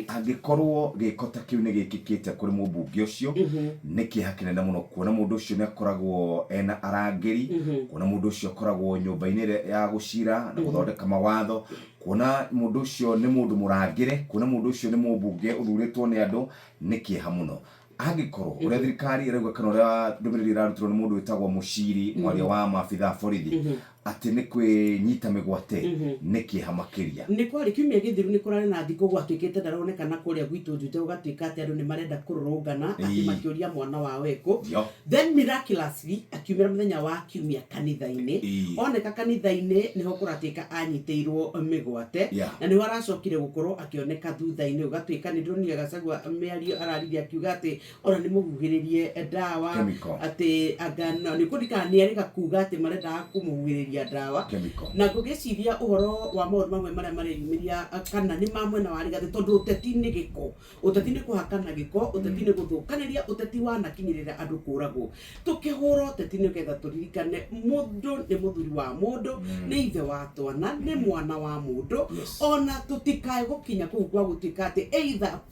Angikorwo gikota kiu ni gikikite kuri mubunge ucio niki hakinene muno kuona mundu ucio ni akoragwo ena arangiri kuona mundu ucio akoragwo nyumba-ini ya gucira na guthondeka mawatho kuona mundu ucio ni mundu murangire kuona mundu ucio ni mubunge uthuritwo ni andu niki hamuno angikorwo uria thirikari irauga kana uria ndumiriri irarutirwo ni mundu witagwo muciri mwaria wa maabitha borithi ati ni kwinyita migwate niki hamakiria ni kwari kiumia githiru ni kurari na thiko gwatuikite ndaronekana kuria gwitu njute ugatuika ati andu ni marenda kururungana ati makiuria mwana wa weko then miraculously akiumira muthenya wa kiumia kanitha-ini oneka kanitha-ini niho kuratika anyiteirwo migwate na niho aracokire gukorwo akioneka thutha-ini ugatuika ni ndronire Gachagua miario ararithia akiuga ati ona ni muguhiririe ndawa ati agana ni kudika ni arika kuga ati marenda kumuhuhiriria dawa na gugiciria uhoro wa maundu mamwe maria mareyumiria kana ni mamwe na warigathe tondu uteti ni giko uteti ni kuhakana giko uteti ni guthukaniria uteti wanakinyirira andu kuragwo tukihura uteti ni getha turirikane mundu ni muthuri wa mundu ni ithe wa twana ni mwana wa mundu ona tutikae gukinya kuu kwa gutika ati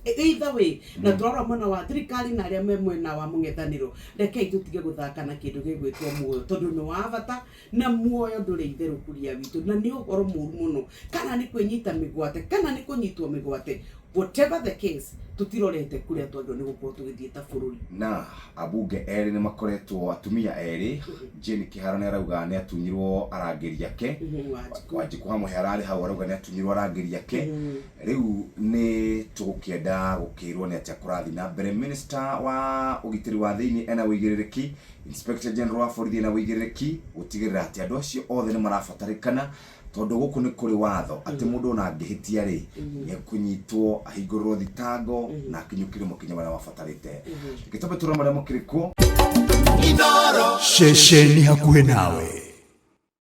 either way na turora mwana wa thirikari na aria mwena wa mungethaniro rekei tutige guthaka na kindu gigwitwo muoyo tondu ni wa bata na muoyo nduri itheru kuria witu na ni ugoro muru muno kana ni kwinyita migwate kana ni kunyitwo migwate whatever the case tutirorete kuria twandu ni gukorwo tugithieta bururi na abunge eri ni makoretwo atumia eri Jane Kihara ni arauga ni atunyirwo arangiri yake Wanjiku hamwe harari hau arauga ni atunyirwo arangiri yake riu ni tugukienda gukirwo ni atia kurathi na mbere minister wa ugitiri wa thiini ena wigiririki Inspector General wa borithi na wigiririki gutigirira ati andu acio othe ni marabatarikana tondu guku ni kuri watho ati mundu na angihitia ri ni kunyitwo ahingurwo thitango na akinyukire mukinya wala wafatarite gitobe turamaria mukiriko Shesheni hakuhe nawe.